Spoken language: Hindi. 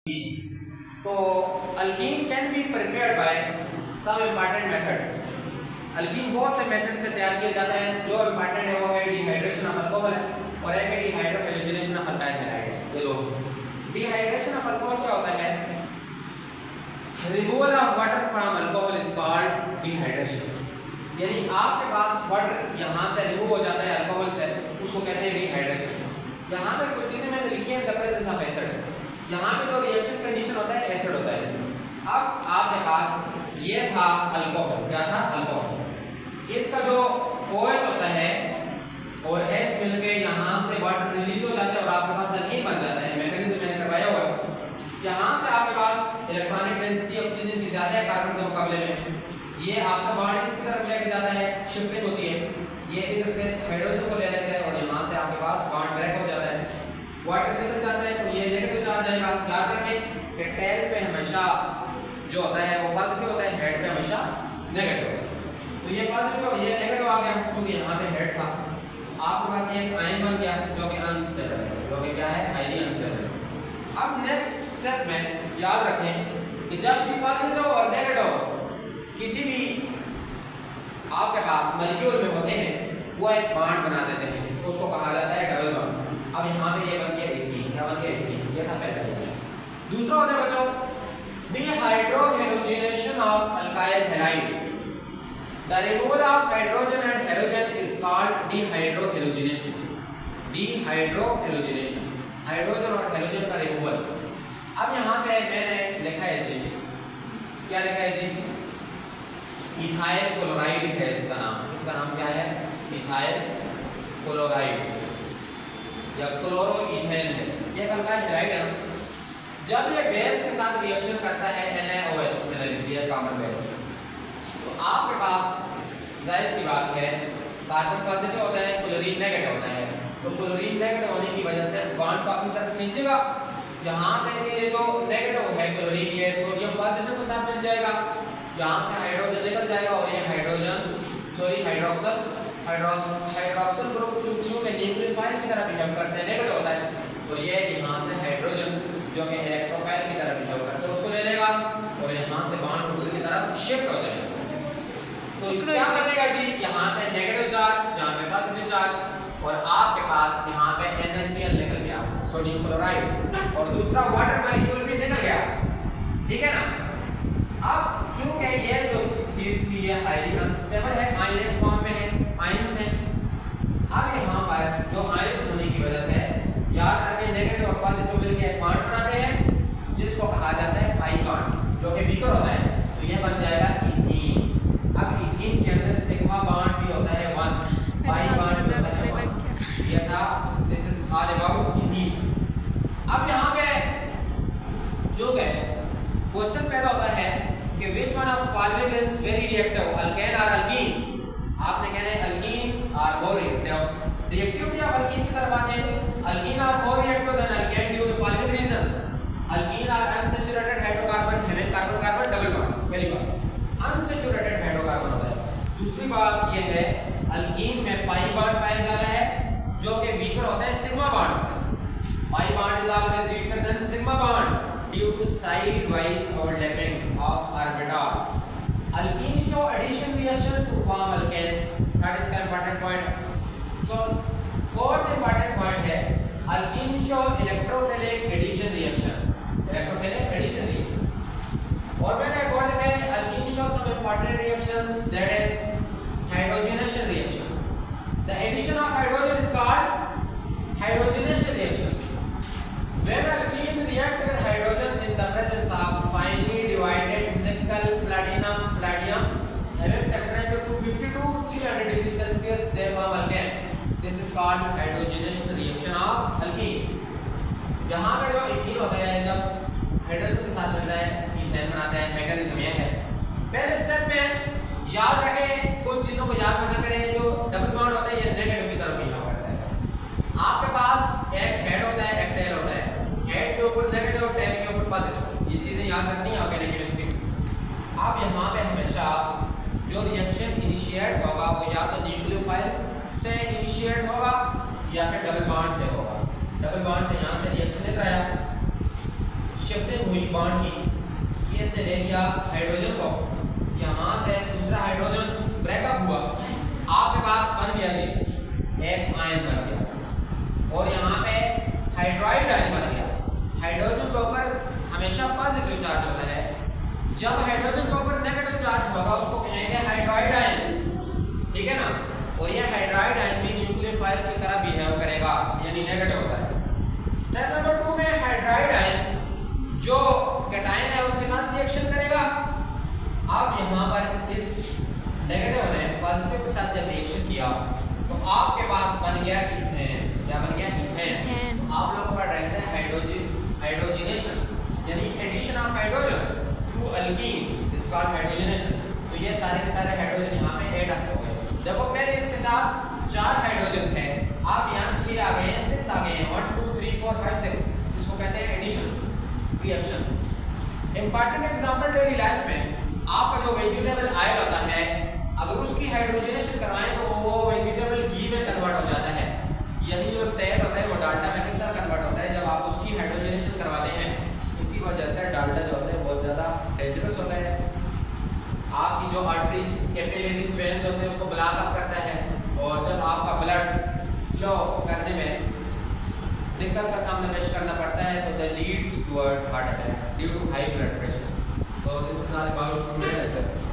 तो alkene can be prepared by some important methods. Alkene बहुत से मेथड से तैयार किया जाता है। जो इम्पॉर्टेंट है वो है डिहाइड्रेशन ऑफ अल्कोहल और एक है डिहाइड्रोहेलोजिनेशन ऑफ अल्काइल हैलाइड्स। ये दो। डिहाइड्रेशन ऑफ अल्कोहल क्या होता है? Removal of water from alcohol is called dehydration. यानी आपके पास वाटर यहाँ से रिमूव हो जाता है अल्कोहल से, उसको कहते हैं डिहाइड्रेशन। यहाँ पे कुछ चीजें मैंने लिखी हैं, द प्रेजेंस ऑफ एसिड। यहाँ पे जो रिएक्शन कंडीशन होता है एसिड होता है। अब आपके पास ये था अल्कोहल, क्या था? अल्कोहल। इसका जो OH होता है और H मिलके यहाँ से वाटर रिलीज हो जाता है और आपके पास अल्कीन बन जाता है। मैकेनिज्म मैंने करवाया हुआ है। यहाँ से आपके पास इलेक्ट्रॉनिक डेंसिटी ऑक्सीजन की ज्यादा है कार्बन के मुकाबले में। ये आपका बॉन्ड इसकी तरफ लेके जाता है, शिफ्टिंग होती है। ये इधर से हाइड्रोजन को ले लेता है और यहाँ से आपके पास बॉन्ड ब्रेक हो जाता है, वाटर निकल जाता है। तो ये नेगेटिव चार्ज आएगा। याद रखें कि टेल पे हमेशा जो होता है वो पॉजिटिव होता है, हेड पे हमेशा नेगेटिव होता है। तो ये पॉजिटिव और ये नेगेटिव आ गया क्योंकि यहाँ पे हेड था। आपके पास ये एक आयन बन गया जो कि अनस्टेबल है, जो कि क्या है? हाईली अनस्टेबल है। अब नेक्स्ट स्टेप में याद रखें कि जब भी पॉजिटिव और नेगेटिव किसी भी आपके पास मॉलिक्यूल में होते हैं वो एक बॉन्ड बना देते हैं, उसको कहा जाता है डबल बॉन्ड। अब यहाँ पे ये बन गया इथीन। क्या बन गया? इथीन। ये था पहला रिएक्शन। दूसरा होता है बच्चों dehydrohalogenation of alkyl halide. The removal of hydrogen and halogen is called dehydrohalogenation. Dehydrohalogenation, hydrogen और हैलोजन का रिमूवल। अब यहाँ पे मैंने लिखा है जी, क्या लिखा है जी? इथाइल क्लोराइड है इसका नाम। इसका नाम क्या है? इथाइल क्लोराइड या क्लोरो इथेन है। ये अल्काइल हैलाइड है। जब ये बेस के साथ रिएक्शन करता है NaOH, मैंने लिख दिया कॉमन बेस, तो आपके पास जाहिर सी बात है कार्बन पॉजिटिव होता है, क्लोरीन नेगेटिव होता है। तो क्लोरीन नेगेटिव होने की वजह से इस बॉन्ड को अपनी तरफ खींचेगा। यहाँ से ये जो नेगेटिव है क्लोरीन, ये सोडियम पॉजिटिव के साथ मिल जाएगा। यहाँ से हाइड्रोजन निकल जाएगा और ये हाइड्रोक्सल ग्रुप चूंकि न्यूक्लियोफाइल की तरह बिहेव करते हैं, नेगेटिव होता है, तो ये यहाँ से हाइड्रोजन जो कि इलेक्ट्रोफाइल की तरह बिहेव करते हैं उसको ले लेगा और यहाँ से बॉन्ड ऊपर की तरफ शिफ्ट हो जाएगा। तो क्या बनेगा जी? यहाँ पे नेगेटिव चार्ज, यहाँ पे पॉजिटिव चार्ज और आपके पास यहाँ पे NaCl निकल गया, सोडियम क्लोराइड, और दूसरा वाटर मॉलिक्यूल भी निकल गया। ठीक है ना? अब चूंकि ये जो चीज थी ये हाईली अनस्टेबल है, आयनिक फॉर्म में है, आयंस हैं। अब यहाँ पर जो आयंस होने की वजह से याद रखें नेगेटिव और पॉजिटिव मिलकर एक बॉन्ड बनाते हैं जिसको कहा जाता है पाई बॉन्ड, जो कि वीकर होता है। तो ये बन जाएगा इथीन। अब इथीन के अंदर सिग्मा बॉन्ड भी होता है 1, पाई बॉन्ड भी होता है 1। ये था, this is all about ethene. अब यहाँ पे जो है क्वेश्चन पैदा होता है कि which one of following is very reactive, alkane or alkene? आपने कहना है alkene are more reactive। Reactivity of alkene की तरफ आते हैं। alkene are more reactive than alkane due to following reason: alkene are unsaturated hydrocarbon having carbon-carbon double bond। पहली बात unsaturated hydrocarbon होता है। दूसरी बात ये है alkene में पाई बॉन्ड पाया जाता है जो कि वीकर होता है सिग्मा बॉन्ड से। Pi bond is always weaker than sigma bond due to side-wise overlapping of orbital. Alkene show addition reaction to form alkane. That is the important point. So fourth important point है alkene show electrophilic addition reaction. Electrophilic addition reaction. और मैंने एक और लिखा है alkene show some important reactions, that is hydrogenation reaction. The addition of hydrogen is called hydrogenation reaction. When alkene react with hydrogen in the presence of finely divided nickel palladium having temperature 250 to 300 degrees Celsius, they form alkane. This is called hydrogenation reaction of alkene. यहाँ पे जो इथीन होता है जब हाइड्रोजन के साथ मिलता है इथेन बनाता है। मैकेनिज्म यह है। पहले स्टेप में याद रखें, कुछ चीजों को याद रखा करें। जो डबल बॉन्ड होता है ये नेगेटिव की तरफ बिहेव करता है। आपके पास एक हेड होता है, एक टेल होता है। हेड के ऊपर नेगेटिव, टेल के ऊपर पॉजिटिव। ये चीजें याद रखनी है ऑर्गेनिक केमिस्ट्री। अब यहाँ पे हमेशा जो रिएक्शन इनिशिएट होगा वो या तो न्यूक्लियोफाइल से इनिशिएट होगा या फिर डबल बॉन्ड से होगा। डबल बॉन्ड से यहाँ से रिएक्शन निकल आया, शिफ्टिंग हुई बॉन्ड की, ये इसने ले लिया हाइड्रोजन को, यहाँ से दूसरा हाइड्रोजन ब्रेकअप हुआ, आपके पास बन गया जी एक आयन बन गया और यहाँ पे हाइड्राइड आयन बन गया। हाइड्रोजन के ऊपर हमेशा पॉजिटिव चार्ज होता है, जब हाइड्रोजन के ऊपर नेगेटिव चार्ज होगा उसको कहेंगे हाइड्राइड आयन, ठीक है ना। और ये हाइड्राइड आयन भी न्यूक्लियोफाइल की तरह बिहेव करेगा, यानी नेगेटिव होता है। स्टेप नंबर 2 में हाइड्राइड आयन जो कैटायन है उसके साथ रिएक्शन करेगा। अब यहाँ पर इस नेगेटिव ने पॉजिटिव के साथ जब रिएक्शन किया तो आपके पास बन गया इथेन। क्या बन गया? इथेन। आप लोग पढ़ रहे थे हाइड्रोजनेशन, यानी addition of hydrogen to alkene, is called hydrogenation. तो ये सारे के सारे हाइड्रोजन यहाँ पे ऐड हो गए। देखो पहले इसके साथ 4 हाइड्रोजन थे, आप यहाँ 6 आ गए हैं, 6 आ गए हैं, 1 2 3 4 5 6, इसको कहते हैं addition reaction. Important example daily life में आपका जो वेजिटेबल ऑयल होता है, अगर उसकी हाइड्रोजनेशन करवाएं तो वो वेजिटेबल घी में कन्वर्ट हो जाता है, यानी जो तेल होता है वो डाल्डा में किस तरह कन्वर्ट होता है जब आप उसकी हाइड्रोजनेशन करवाते हैं। इसी वजह से डाल्डा जो होता है बहुत ज़्यादा डेंजरस होता है। आपकी जो आर्टरीज, कैपिलरीज, वेन्स होते हैं उसको ब्लॉक अप करता है, और जब आपका ब्लड फ्लो करने में दिक्कत का सामना पेश करना पड़ता है तो the leads toward heart attack due to high blood pressure. तो this is all about today lecture.